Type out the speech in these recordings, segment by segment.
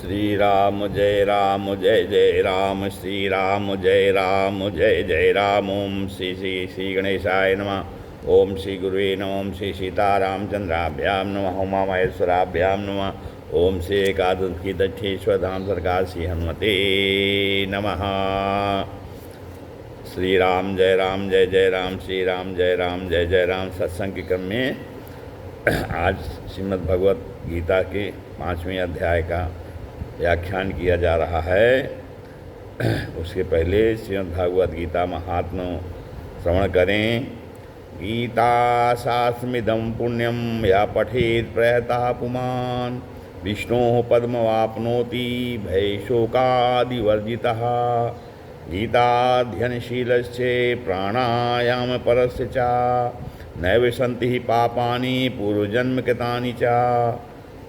श्री राम जय जय राम, श्री राम जय जय राम। ओम श्री श्री श्री गणेशाय नमः। ओम श्री गुरुवे नमः। ओम श्री सीतारामचंद्राभ्याम नमः। उमा महेश्वराभ्याम नमः। ओम श्री एकादशी दक्षेश्वर धाम सरकार श्री हनुमते नमः। श्री राम जय जय राम, श्री राम जय जय राम। सत्संग के क्रम में आज श्रीमद् भगवत गीता के 5वें अध्याय का व्याख्यान किया जा रहा है। उसके पहले श्रीमद् भागवत गीता महात्म्य श्रवण करें। गीता शास्त्रमिदं पुण्यम या पठेत प्रयतः पुमान् विष्णोः पद्मवाप्नोति भयशोकादिवर्जितः। गीताध्ययनशीलस्य प्राणायामपरस्य च नैव सन्ति पापानि पूर्वजन्म कृतानि च।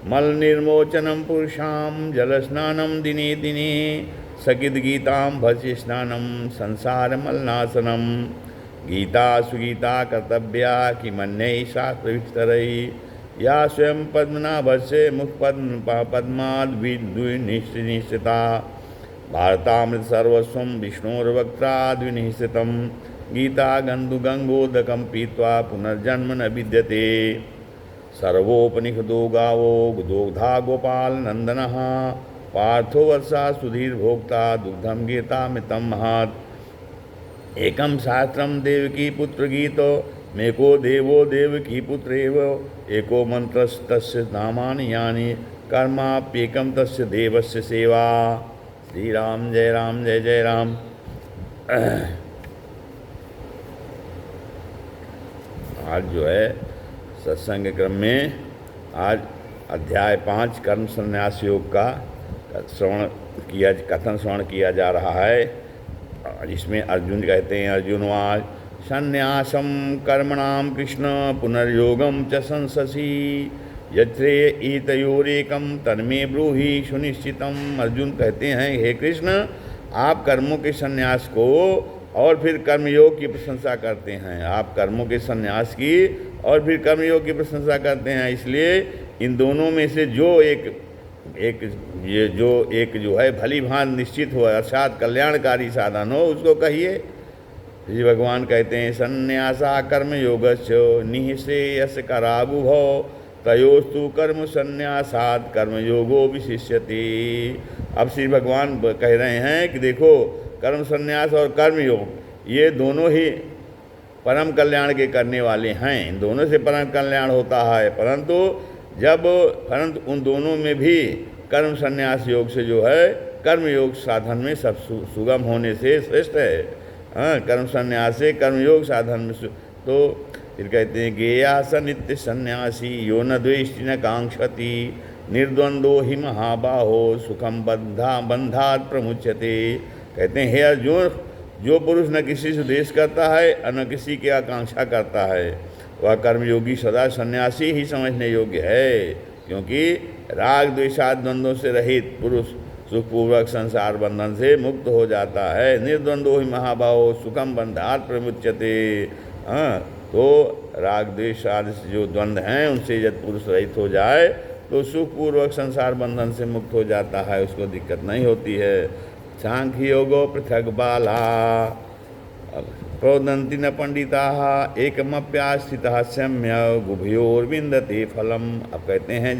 मलनिर्मोचनं पुरुषां जलस्नानं दिने दिने सकिद्गीतां भस्यस्नानं संसारमलनाशनं। गीता सुगीता कर्तव्या किमन्यैः शास्त्रविस्तरैः या स्वयं पद्मनाभस्य मुखपद्माद्विनिश्चिता। भारतामृत सर्वस्वं विष्णोर्वक्त्राद्विनिश्चितं। गीता गन्धुगङ्गोदकं पीत्वा पुनर्जन्म न विद्यते। सर्वोपनिषदो गावो दुग्धा गोपालनन्दनः। पार्थो वर्षा सुधीर्भोक्ता दुग्धं गीतामृतं महत्। एकं शास्त्रं देवकी पुत्रगीतो मेको देवो देवकी पुत्रेव। एको मन्त्रस्तस्य नामानि यानि कर्माप्येकं तस्य देवस्य सेवा। श्री राम जय जय राम। आज जो है सत्संग क्रम में आज अध्याय 5 कर्म संन्यास योग का कथन श्रवण किया जा रहा है। इसमें अर्जुन कहते हैं, अर्जुनवाच संन्यासम कर्मणाम कृष्ण पुनर्योगम च संससी यत्रेय एतयोरेकम तन्मे ब्रूहि सुनिश्चितम। अर्जुन कहते हैं, हे कृष्ण, आप कर्मों के संन्यास को और फिर कर्मयोग की प्रशंसा करते हैं। आप कर्मों के संन्यास की और फिर कर्मयोग की प्रशंसा करते हैं। इसलिए इन दोनों में से जो एक जो है भली भांति निश्चित हो अर्थात कल्याणकारी साधन हो उसको कहिए। श्री भगवान कहते हैं, संन्यासा कर्मयोगस्य निःश्रेयस्य कराबुभौ तयोस्तु कर्म संन्यासात् कर्मयोगो विशिष्यते। अब श्री भगवान कह रहे हैं कि देखो, कर्म संन्यास और कर्मयोग ये दोनों ही परम कल्याण के करने वाले हैं। इन दोनों से परम कल्याण होता है, परंतु उन दोनों में भी कर्म संन्यास योग से जो है कर्मयोग साधन में सब सुगम होने से श्रेष्ठ है। कर्म संन्यास से कर्मयोग साधन में तो फिर कहते हैं, गेयास नित्य सन्यासी यो न द्वेष्टि न कांक्षति निर्द्वंदो ही महाबाहो सुखम बंधात प्रमुच्यते। कहते हैं, हे अर्जुन, जो पुरुष न किसी से द्वेष करता है और न किसी की आकांक्षा करता है वह कर्मयोगी सदा सन्यासी ही समझने योग्य है। क्योंकि राग द्वेषाद द्वंद्वों से रहित पुरुष सुखपूर्वक संसार बंधन से मुक्त हो जाता है। निर्द्वंदो ही महाभावो सुखम बंधात प्रमुच्यते। तो राग द्वेष आदि जो द्वंद्व हैं उनसे यदि पुरुष रहित हो जाए तो सुखपूर्वक संसार बंधन से मुक्त हो जाता है, उसको दिक्कत नहीं होती है। सांख्य योगो पृथक बाला प्रोदंती न पंडिता एकमप्यास्थितः सम्य गुभयोर्विंदते फलम। अब कहते हैं,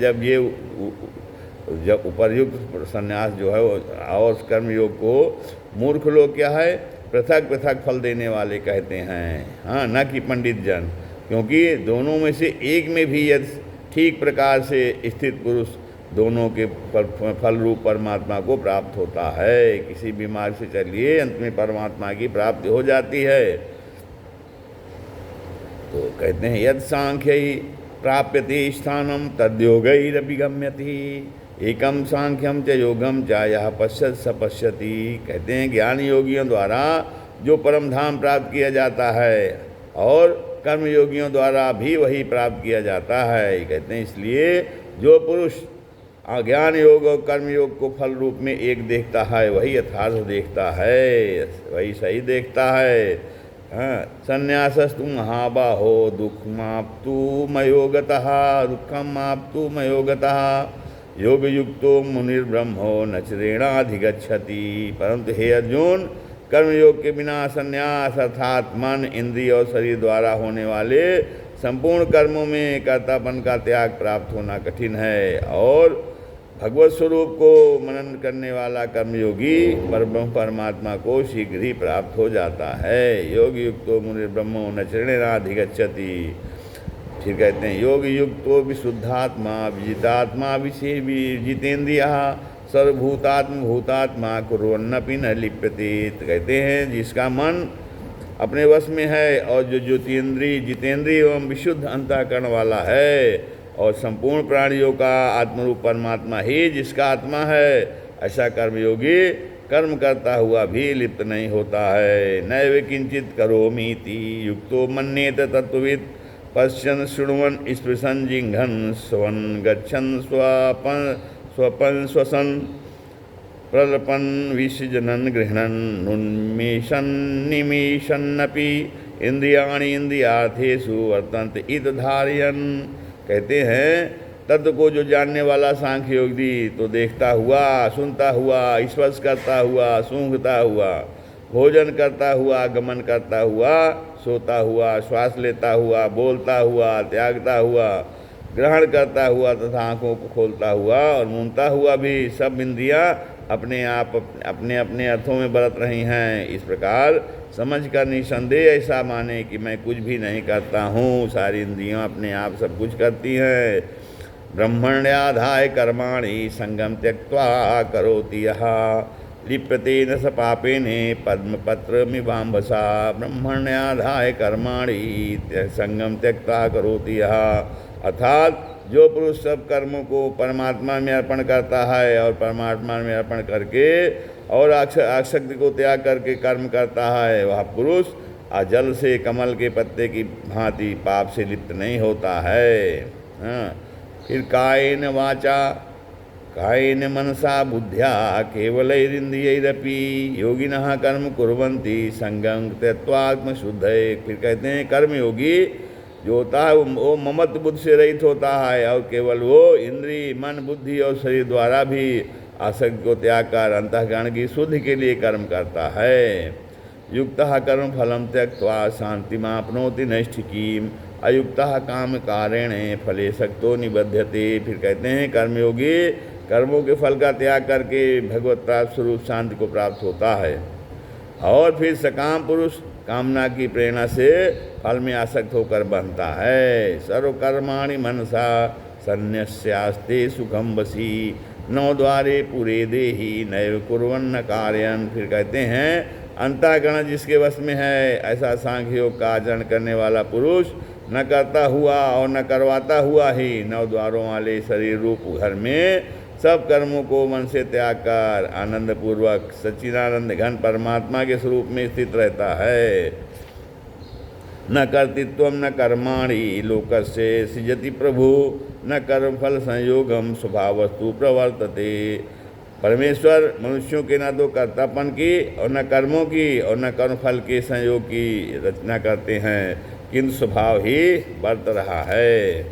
जब उपर्युक्त संन्यास जो है और कर्मयोग को मूर्ख लोग क्या है पृथक पृथक फल देने वाले कहते हैं, न कि पंडित जन। क्योंकि दोनों में से एक में भी यदि ठीक प्रकार से स्थित पुरुष दोनों के फल रूप परमात्मा को प्राप्त होता है। किसी भी मार्ग से चलिए अंत में परमात्मा की प्राप्ति हो जाती है। तो कहते हैं, यद सांख्य प्राप्यते स्थानम तद्योगैरभिगम्यति एकम सांख्यम च योगम च यह पश्यत स पश्यति। कहते हैं, ज्ञान योगियों द्वारा जो परम धाम प्राप्त किया जाता है और कर्म योगियों द्वारा भी वही प्राप्त किया जाता है। कहते हैं, इसलिए जो पुरुष ज्ञान योग और कर्म योग को फल रूप में एक देखता है वही यथार्थ देखता है, वही सही देखता है। संन्यासस्तु महाबाहो दुःखमाप्तु मयोगतः योग युक्तो मुनिर्ब्रह्मो न चिरेणाधिगच्छति। परंतु हे अर्जुन, कर्मयोग के बिना संन्यास अर्थात मन, इंद्रिय और शरीर द्वारा होने वाले संपूर्ण कर्मों में कर्तापन का त्याग प्राप्त होना कठिन है, और भगवत स्वरूप को मनन करने वाला कर्मयोगी परब्रह्म परमात्मा को शीघ्र ही प्राप्त हो जाता है। योग युक्तो मुनिर्ब्रह्मो न चिरेणाधिगच्छति। फिर कहते हैं योग युक्तो विशुद्धात्मा विजितात्मा जितेन्द्रियः सर्वभूतात्म भूतात्मा कुर्वन्नपि न लिप्यते। तो कहते हैं जिसका मन अपने वश में है और जो ज्योतिन्द्रिय जितेंद्रिय एवं विशुद्ध अंतःकरण वाला है, और संपूर्ण प्राणियों का आत्मरूप परमात्मा ही जिसका आत्मा है, ऐसा कर्मयोगी कर्म करता हुआ भी लिप्त नहीं होता है। नैव किंचित करोमीति युक्तो मन्येत तत्त्ववित् पश्यन् शृण्वन् स्पृशन् जिघ्रन् स्वन् गच्छन् स्वपन् श्वसन् प्रलपन् विसृजनन् गृह्णन् उन्मेषन् निमेषन्नपि इंद्रियाणि इंद्रियार्थेषु वर्तन्ते इति धारयन्। कहते हैं तत्व को जो जानने वाला सांख्य योगी तो देखता हुआ, सुनता हुआ, स्पर्श करता हुआ, सूंघता हुआ, भोजन करता हुआ, गमन करता हुआ, सोता हुआ, श्वास लेता हुआ, बोलता हुआ, त्यागता हुआ, ग्रहण करता हुआ तथा आँखों को खोलता हुआ और मूंदता हुआ भी सब इंद्रियाँ अपने आप अपने अपने अर्थों में बरत रही हैं। इस प्रकार समझ कर निसंदेह ऐसा माने कि मैं कुछ भी नहीं करता हूँ, सारी इंद्रियाँ अपने आप सब कुछ करती हैं। ब्रह्मण्याधाय कर्माणि संगम त्यक्त्वा करोति यः लिप्यते न स पापेन पद्मपत्रमिवाम्भसा। ब्रह्मण्याधाय कर्माणि संगम त्यक्त्वा करोति यः, अर्थात जो पुरुष सब कर्मों को परमात्मा में अर्पण करता है और परमात्मा में अर्पण करके और आसक्ति को त्याग करके कर्म करता है, वह पुरुष जल से कमल के पत्ते की भांति पाप से लिप्त नहीं होता है। हाँ। फिर कायेन वाचा कायेन मनसा बुद्ध्या केवलैरिन्द्रियैरपि योगिनः कर्म कुर्वन्ति संगं त्यक्त्वा आत्मशुद्धये। फिर कहते हैं कर्मयोगी जो होता है वो ममत्व बुद्धि से रहित होता है और केवल वो इंद्रिय मन बुद्धि और शरीर द्वारा भी आसक्ति को त्याग कर अंतःकरण की शुद्धि के लिए कर्म करता है। युक्तः कर्म फलम त्यक्त्वा शांतिमाप्नोति नैष्ठिकीम् अयुक्तः काम कारेण फले सक्तो निबध्यते। फिर कहते हैं कर्मयोगी कर्मों के फल का त्याग करके भगवत प्राप्त स्वरूप शांति को प्राप्त होता है, और फिर सकाम पुरुष कामना की प्रेरणा से फल में आसक्त होकर बनता है। सर्वकर्माणि मनसा सन्न्यस्यास्ते सुखम वसी नौ द्वारे पूरे देही नैव कुर्वन्न कार्यन। फिर कहते हैं अंतःकरण जिसके वश में है, ऐसा सांख्य योग का आचरण करने वाला पुरुष न करता हुआ और न करवाता हुआ ही नौ द्वारों वाले शरीर रूप घर में सब कर्मों को मन से त्याग कर आनंद पूर्वक सच्चिदानंद घन परमात्मा के स्वरूप में स्थित रहता है। न कर्तृत्वम न कर्माणि लोकस्य सृजति प्रभु न कर्मफल संयोगम स्वभावस्तु प्रवर्तते। परमेश्वर मनुष्यों के न तो कर्तापन की और न कर्मों की और न कर्मफल के संयोग की रचना करते हैं, किंतु स्वभाव ही बरत रहा है।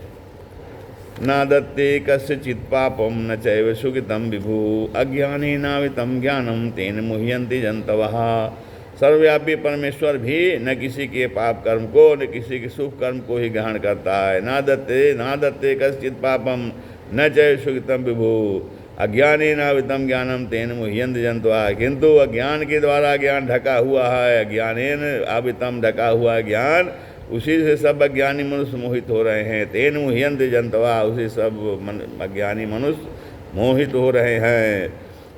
न दत्ते कस्यचित् पापम न चैव सुकृतं विभु अज्ञानेनावृतं ज्ञानं तेन मुह्यन्ति जन्तवः। सर्वव्यापी परमेश्वर भी न किसी के पाप कर्म को न किसी के शुभ कर्म को ही ग्रहण करता है। न दत्ते कस्यचित् पापम न चैव सुकृतं विभु अज्ञानेनावृतं ज्ञानं तेन मुह्यन्ति जन्तवः। किंतु अज्ञान के द्वारा ज्ञान ढका हुआ है, अज्ञानेन आवृतं ढका हुआ ज्ञान, उसी से सब अज्ञानी मनुष्य मोहित हो रहे हैं। तेन मुह्यन्ति जन्तवः, उसी सब अज्ञानी मनुष्य मोहित हो रहे हैं।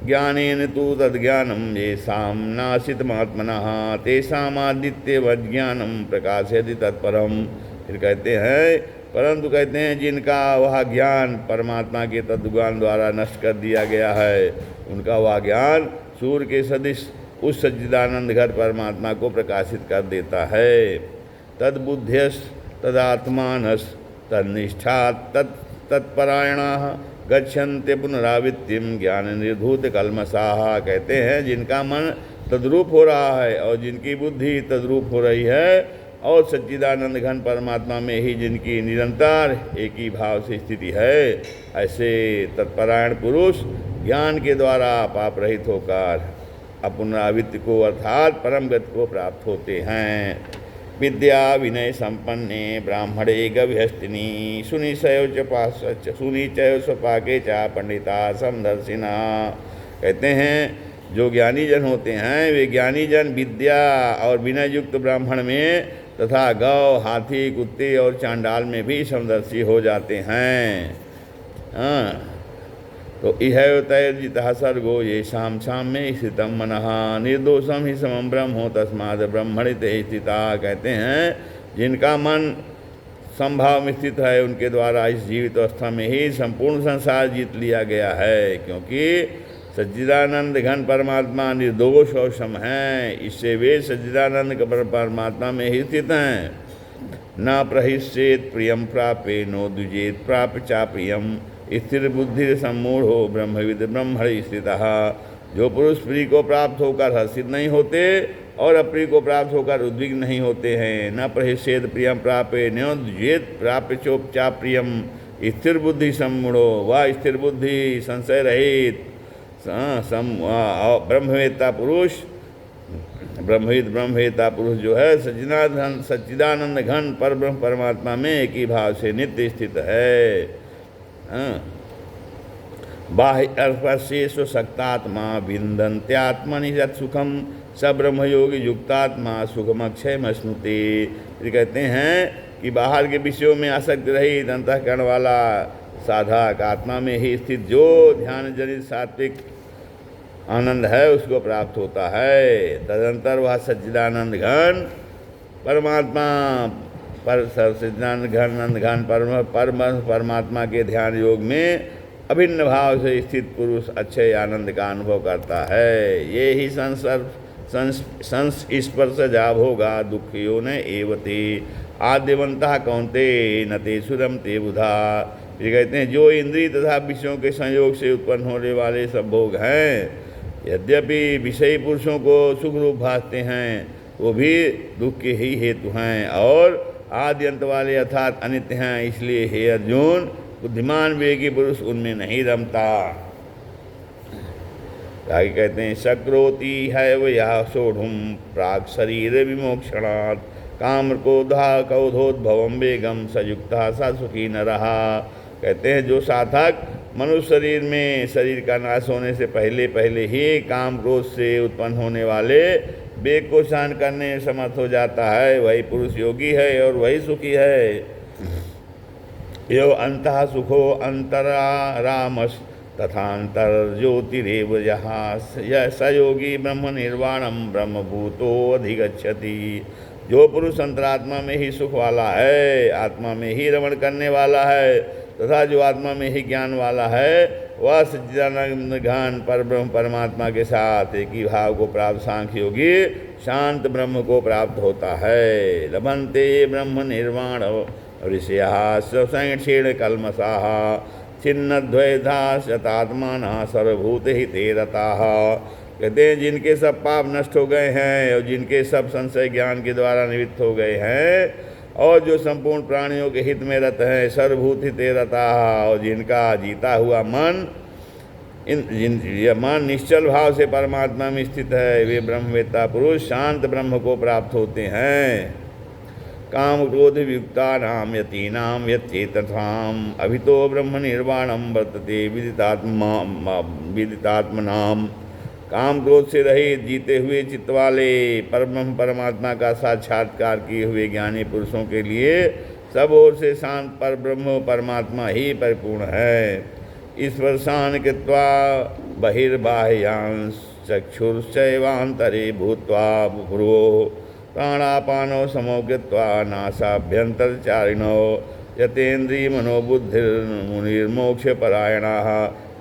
ज्ञानेन तु तद्ज्ञानं येषां नाशितमात्मनः तेषामादित्यवज्ञानं प्रकाशयति तत्परम्। फिर कहते हैं परंतु कहते हैं जिनका वह ज्ञान परमात्मा के तत्वज्ञान द्वारा नष्ट कर दिया गया है, उनका वह ज्ञान सूर्य के सदृश उस सच्चिदानंद घर परमात्मा को प्रकाशित कर देता है। तद्बुद्ध्यस् तदात्मानस् तन्निष्ठा तत्परायणाः गच्छन्ते पुनरावृत्तिम ज्ञान निर्धूत कल्मषाः। कहते हैं जिनका मन तद्रूप हो रहा है और जिनकी बुद्धि तद्रूप हो रही है, और सच्चिदानंद घन परमात्मा में ही जिनकी निरंतर एक ही भाव से स्थिति है, ऐसे तत्परायण पुरुष ज्ञान के द्वारा पाप रहित होकर अपुनरावृत्ति को अर्थात परम गति को प्राप्त होते हैं। विद्या विनय संपन्ने ब्राह्मणे गविहस्तिनी सुनिचय स्वपाके चा पंडिता समदर्शिना। कहते हैं जो ज्ञानी जन होते हैं वे ज्ञानी जन विद्या और विनय युक्त ब्राह्मण में तथा गौ, हाथी, कुत्ते और चांडाल में भी समदर्शी हो जाते हैं। तो इह तैर्जितः सर्गो ये शाम में स्थितम मनः निर्दोषम ही समम ब्रह्मो तस्माद ब्रह्मणि ते स्थिता। कहते हैं जिनका मन समभाव में स्थित है उनके द्वारा इस जीवित अवस्था में ही संपूर्ण संसार जीत लिया गया है, क्योंकि सच्चिदानंद घन परमात्मा निर्दोष और सम हैं, इससे वे सच्चिदानंद परमात्मा में ही स्थित हैं। न प्रहिष्येत प्रियम प्राप्य नो द्विजेत प्राप्य चा प्रियम स्थिर बुद्धि सम्मूढ़ो ब्रह्मविद ब्रह्मणि स्थितः। जो पुरुष प्रिय को प्राप्त होकर हर्षित नहीं होते और अप्रिय को प्राप्त होकर उद्विग्न नहीं होते हैं। न प्रहिष्येत प्रियम प्राप्य नो द्विजेत प्राप्य चोपचा प्रियम स्थिर बुद्धि सम्मूढ़ो। वह स्थिर बुद्धि संशय रहित ब्रह्मवेत्ता पुरुष ब्रह्मवेत्ता पुरुष जो है सच्चिदानंद घन पर ब्रह्म परमात्मा में एक ही भाव से नित्य स्थित है। बाह्य अर्पशेष शक्तात्मा विन्दन्त्यात्मनि यत्सुखम स ब्रह्मयोगी युक्तात्मा सुखमक्षय स्नुते। कहते हैं कि बाहर के विषयों में आसक्त रहित अंतःकरण वाला साधक आत्मा में ही स्थित जो ध्यान जनित सात्विक आनंद है उसको प्राप्त होता है। तदंतर वह सच्चिदानंद घन परमात्मा पर सच्चिदानंद घन परमात्मा के ध्यान योग में अभिन्न भाव से स्थित पुरुष अच्छे आनंद का अनुभव करता है। ये ही संस्पर्श जा भोगा दुखियो न एवते आद्यवंतः कौन्ते न ते सुरम ते बुधा। ये कहते हैं जो इंद्रिय तथा विषयों के संयोग से उत्पन्न होने वाले सब भोग हैं, यद्यपि विषयी पुरुषों को सुख रूप भासते हैं, वो भी दुख के ही हेतु हैं और आदि अंत वाले अर्थात अनित्य हैं। इसलिए हे अर्जुन, बुद्धिमान विवेकी पुरुष उनमें नहीं रमता। आगे कहते हैं शक्रोति है वो यह सोढ़ुम प्राग शरीर विमोक्षणात् काम क्रोधा कौधोद्भवम वेगम सयुक्ता सा सुखी न रहा। कहते हैं जो साधक मनुष्य शरीर में शरीर का नाश होने से पहले ही काम क्रोध से उत्पन्न होने वाले वेग को सहन करने में समर्थ हो जाता है, वही पुरुष योगी है और वही सुखी है। यो अंतः सुखो अंतरारामस् तथांतर ज्योतिरेव यह सयोगी ब्रह्म निर्वाणम ब्रह्मभूतो अधिगच्छति। जो पुरुष अंतरात्मा में ही सुख वाला है, आत्मा में ही रमण करने वाला है तथा जो आत्मा में ही ज्ञान वाला है, वह सच्चिदानंद घन पर ब्रह्म परमात्मा के साथ एक ही भाव को प्राप्त सांख्य योगी शांत ब्रह्म को प्राप्त होता है। लभन्ते ब्रह्म निर्वाण ऋषिया संक्षीण कलमसाः छिन्नद्वैधा शतात्माना सर्वभूत हिते रताः। कहते हैं जिनके सब पाप नष्ट हो गए हैं और जिनके सब संशय ज्ञान के द्वारा निवृत्त हो गए हैं और जो संपूर्ण प्राणियों के हित में रत हैं, सर्वभूत हिते रताः। और जिनका जीता हुआ मन यह मन निश्चल भाव से परमात्मा में स्थित है, वे ब्रह्मवेत्ता पुरुष शांत ब्रह्म को प्राप्त होते हैं। काम क्रोध वियुक्ता नाम यतीनाम यच्चेतसाम अभितो ब्रह्म निर्वाणम वर्तते विदितात्मनाम। काम क्रोध से रहित जीते हुए चित्त वाले परब्रह्म परमात्मा का साक्षात्कार किए हुए ज्ञानी पुरुषों के लिए सब ओर से शांत परब्रह्म परमात्मा ही परिपूर्ण है। ईश्वरशान कृत्वा बहिर्बाह्यांश चक्षुर्चैवान्तरे भूत्वा भ्रुवो प्राणापानो समो कृत्वा नासाभ्यन्तरचारिणो यतेन्द्रिय मनोबुद्धिर्मुनिर्मोक्षपरायणाः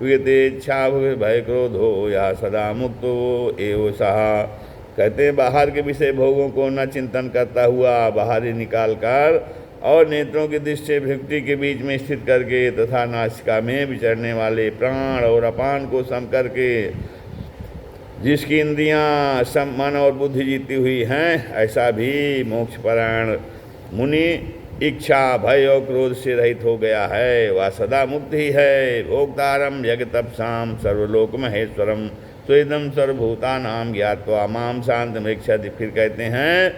विगतेच्छा भय क्रोधो या सदा मुक्तो एव सः। कहते हैं बाहर के विषय भोगों को न चिंतन करता हुआ बाहरी निकाल कर और नेत्रों की दृष्टि भृक्ति के बीच में स्थित करके तथा नासिका में विचरने वाले प्राण और अपान को सम करके जिसकी इंद्रियां सब मन और बुद्धि जीती हुई हैं, ऐसा भी मोक्षपरायण मुनि इच्छा भय और क्रोध से रहित हो गया है। वह सदा मुक्त ही है। भोक्तारम यज्ञतपसाम सर्वलोक महेश्वरम स्वेदम सर्वभूतानाम ज्ञात्वा माम शांतमृक्षति। फिर कहते हैं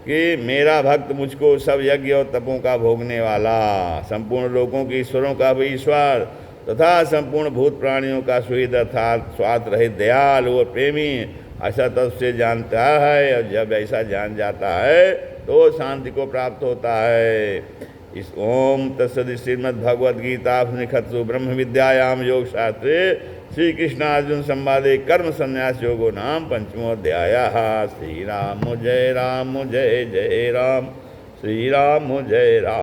कि मेरा भक्त मुझको सब यज्ञ और तपों का भोगने वाला, संपूर्ण लोकों के ईश्वरों का भी ईश्वर तथा संपूर्ण भूत प्राणियों का सुहृद अर्थात स्वार्थ रहित दयालु और प्रेमी ऐसा तब से जानता है। और जब ऐसा जान जाता है तो शांति को प्राप्त होता है। इस ओम तत्सदि श्रीमद् भगवद गीता उपनिषत्सु ब्रह्म विद्यायाम योग शास्त्रे श्री कृष्ण अर्जुन संवादे कर्म संन्यास योगो नाम पंचमोऽध्यायः। श्री राम जय जय राम, श्री राम जय राम।